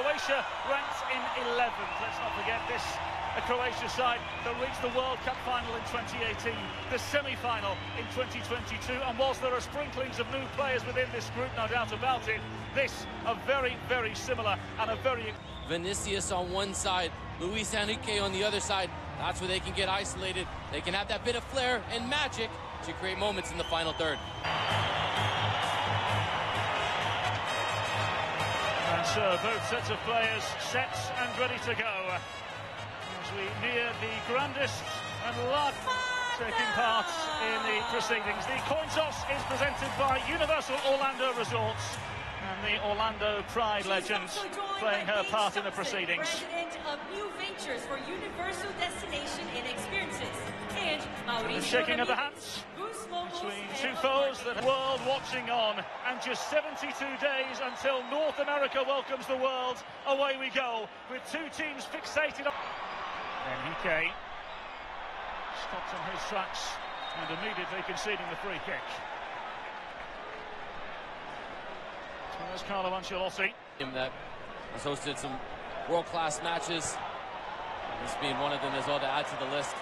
Croatia ranked in 11th. Let's not forget this, a Croatia side that reached the World Cup final in 2018, the semi-final in 2022, and whilst there are sprinklings of new players within this group, no doubt about it, this a very, very similar and a very... Vinicius on one side, Luis Enrique on the other side. That's where they can get isolated. They can have that bit of flair and magic to create moments in the final third. And so both sets of players set and ready to go as we near the grandest and largest taking part in the proceedings. The coin toss is presented by Universal Orlando Resorts and the Orlando Pride legend playing her part in the proceedings. President of New Ventures for Universal Destination and Experiences, and Mauricio shaking of the hands between two foes that the world watching on, and just 72 days until North America welcomes the world. Away we go with two teams fixated on Enrique. Stopped on his tracks and immediately conceding the free kick. So there's Carlo Ancelotti. That has hosted some world-class matches. This being one of them as well to add to the list.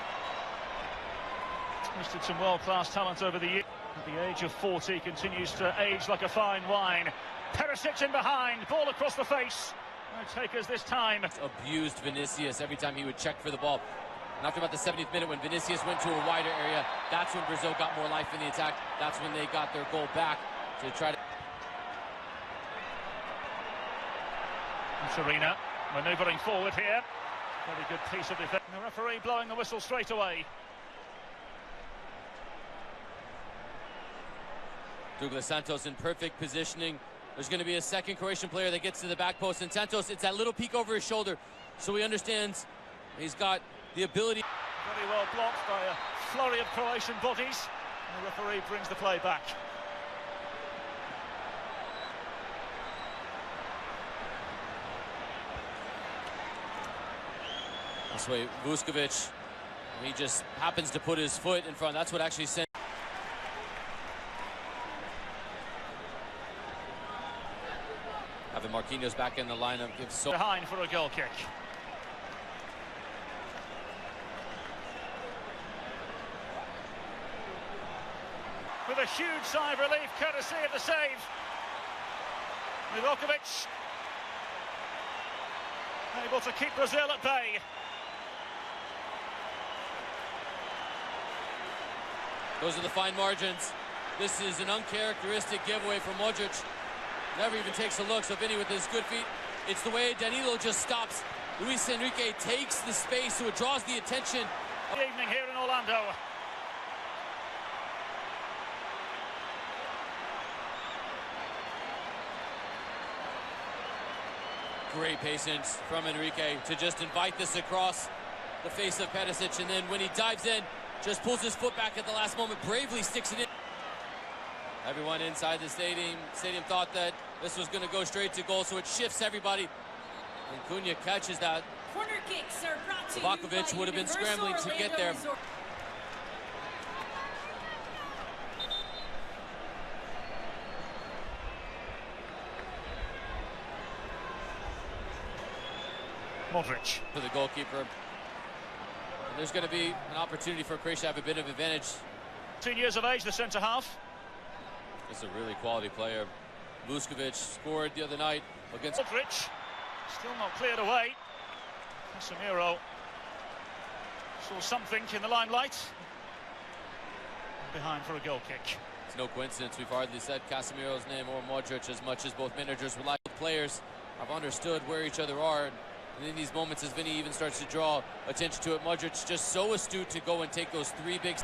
Listed some world-class talent over the year. At the age of 40, continues to age like a fine wine. Perisic in behind, ball across the face. No takers this time. Abused Vinicius every time he would check for the ball. And after about the 70th minute, when Vinicius went to a wider area, that's when Brazil got more life in the attack. That's when they got their goal back to try to... Serena manoeuvring forward here. Very good piece of defence. The referee blowing the whistle straight away. Douglas Santos in perfect positioning. There's going to be a second Croatian player that gets to the back post, and Santos, it's that little peek over his shoulder, so he understands he's got the ability. Very well blocked by a flurry of Croatian bodies. And the referee brings the play back. This way, Vuskovic, he just happens to put his foot in front. That's what actually sent. Having Marquinhos back in the lineup gives so... Behind for a goal kick. With a huge sigh of relief, courtesy of the save. Livakovic able to keep Brazil at bay. Those are the fine margins. This is an uncharacteristic giveaway from Modric. Never even takes a look, so Vinny with his good feet. It's the way Danilo just stops. Luis Enrique takes the space, so it draws the attention. Good evening here in Orlando. Great patience from Enrique to just invite this across the face of Perisic, and then when he dives in, just pulls his foot back at the last moment, bravely sticks it in. Everyone inside the stadium thought that this was going to go straight to goal, so it shifts everybody. And Cunha catches that. Corner kicks are brought to Livakovic would have been scrambling to get there. Modric. For the goalkeeper. And there's going to be an opportunity for Croatia to have a bit of advantage. 10 years of age, the centre-half. This is a really quality player. Vuskovic scored the other night against... Modric, still not cleared away. Casemiro saw something in the limelight. Behind for a goal kick. It's no coincidence we've hardly said Casemiro's name or Modric as much as both managers would like. Players have understood where each other are. And in these moments, as Vinny even starts to draw attention to it, Modric just so astute to go and take those three big...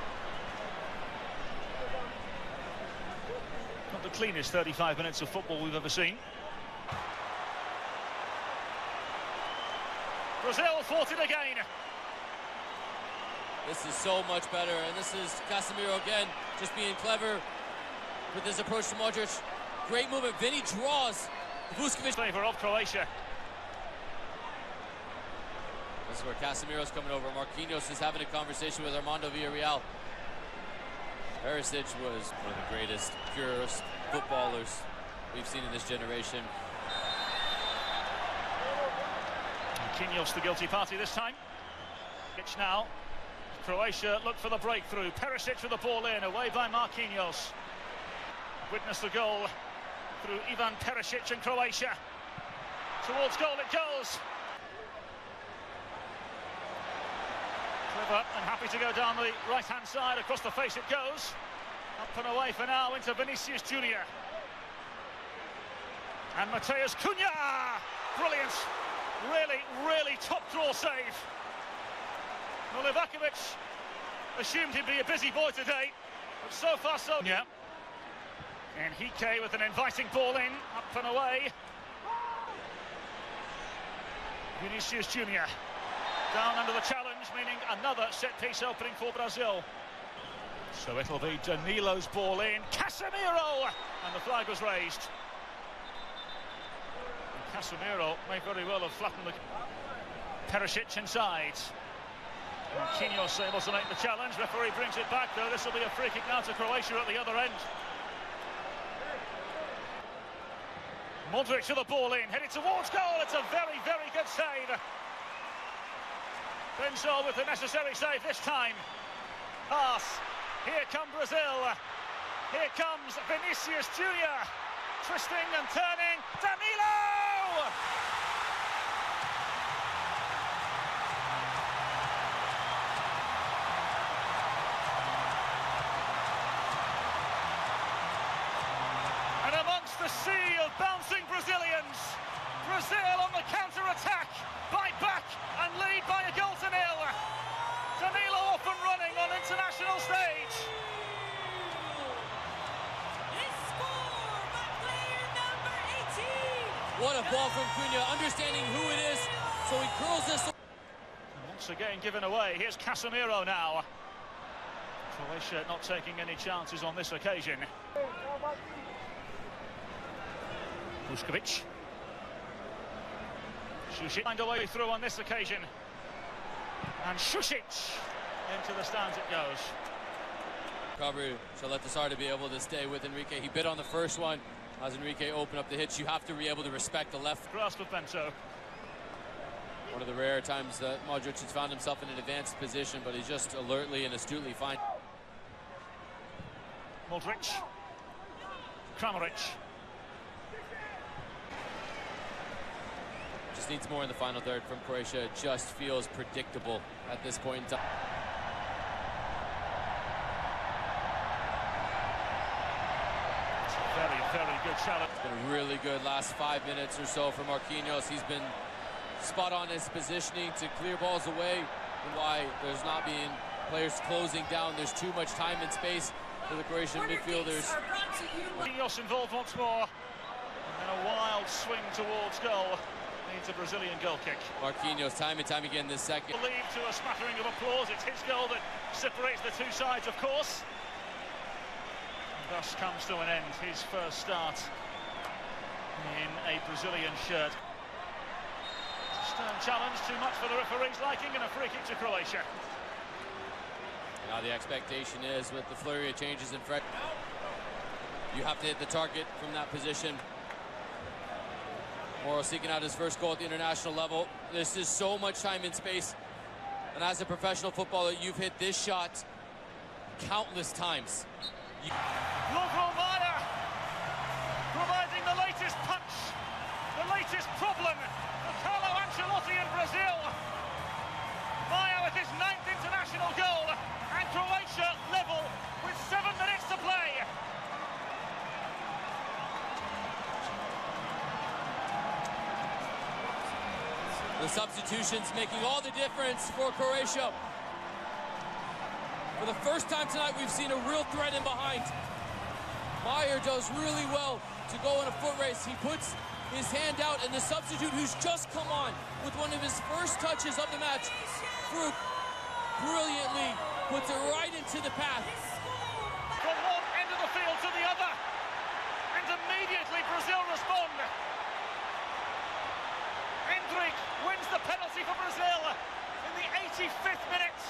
Not the cleanest 35 minutes of football we've ever seen. Brazil fought it again. This is so much better, and this is Casemiro again, just being clever with his approach to Modric. Great movement. Vinny draws. Vuskovic. Favour of Croatia. This is where Casemiro's coming over. Marquinhos is having a conversation with Armando Villarreal. Perisic was one of the greatest, purest footballers we've seen in this generation. Marquinhos the guilty party this time. Pitch now. Croatia look for the breakthrough. Perisic with the ball in, away by Marquinhos. Witness the goal through Ivan Perisic and Croatia. Towards goal it goes. Clever and happy to go down the right-hand side. Across the face it goes. Up and away for now into Vinicius Junior. And Matheus Cunha! Brilliant. Really top draw save. Livakovic assumed he'd be a busy boy today, but so far so... Yeah. Henrique with an inviting ball in, up and away. Vinicius Junior down under the challenge, meaning another set-piece opening for Brazil. So it'll be Danilo's ball in, Casemiro! And the flag was raised. And Casemiro may very well have flattened the... Perisic inside. Marquinhos able to make the challenge. Referee brings it back, though. This will be a free kick now to Croatia at the other end. Modric to the ball in, headed towards goal. It's a very good save. Benzo with the necessary save this time. Pass. Here come Brazil. Here comes Vinicius Junior. Twisting and turning. Danilo! And amongst the sea of bouncing Brazilians, Brazil on the counter-attack, bite back and lead by a goal to nil. Danilo off and running on international stage. What a ball from Cunha, understanding who it is, so he curls this. Once again given away. Here's Casemiro now. Croatia not taking any chances on this occasion. Vuskovic. Šušić find a way through on this occasion. And Šušić into the stands it goes. Recovery, so let Lazard to be able to stay with Henrique. He bit on the first one. As Henrique opened up the hitch, you have to be able to respect the left grasp of Bento. One of the rare times that Modric has found himself in an advanced position, but he's just alertly and astutely fine. Modric. Kramaric. Just needs more in the final third from Croatia. It just feels predictable at this point in time. Very good challenge. It's been a really good last 5 minutes or so for Marquinhos. He's been spot on his positioning to clear balls away, and why there's not being players closing down. There's too much time and space for the Croatian midfielders. Marquinhos involved once more, and then a wild swing towards goal. Needs a Brazilian goal kick. Marquinhos, time and time again this second. Lead to a smattering of applause. It's his goal that separates the two sides, of course. Thus comes to an end his first start in a Brazilian shirt. It's a stern challenge, too much for the referee's liking, and a free kick to Croatia. Now the expectation is, with the flurry of changes in front, you have to hit the target from that position. Moro seeking out his first goal at the international level. This is so much time and space, and as a professional footballer, you've hit this shot countless times. Lovro Maia providing the latest punch, the latest problem for Carlo Ancelotti in Brazil. Maia with his 9th international goal, and Croatia level with 7 minutes to play. The substitutions making all the difference for Croatia. For the first time tonight, we've seen a real threat in behind. Maier does really well to go in a foot race. He puts his hand out, and the substitute who's just come on with one of his first touches of the match, Fruk, brilliantly puts it right into the path. From one end of the field to the other, and immediately Brazil respond. Endrick wins the penalty for Brazil in the 85th minute.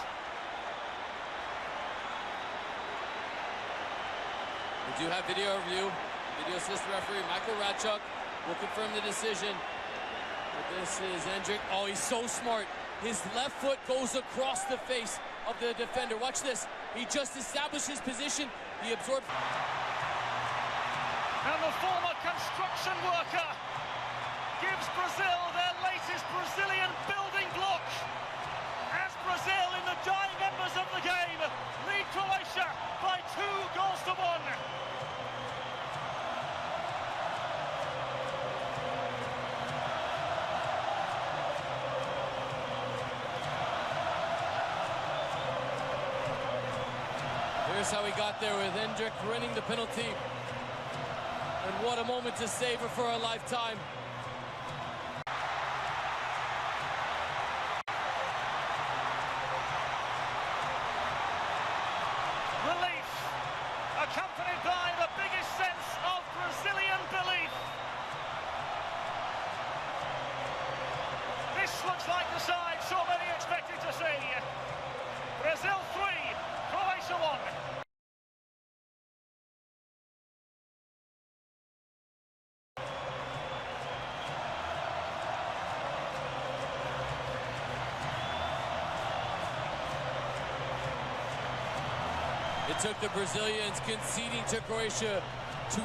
We do have video review. Video assistant referee Michael Radchuk will confirm the decision But this is Endrick. Oh, he's so smart. His left foot goes across the face of the defender. Watch this. He just established his position. He absorbed. And the former construction worker gives Brazil their latest Brazilian building block. As Brazil, in the dying embers of the game, lead Croatia by 2-1. Here's how he got there, with Endrick winning the penalty. And what a moment to savor for a lifetime. Relief, accompanied by the biggest sense of Brazilian belief. This looks like the side so many expected to see. Brazil 3, Croatia 1. It took the Brazilians conceding to Croatia to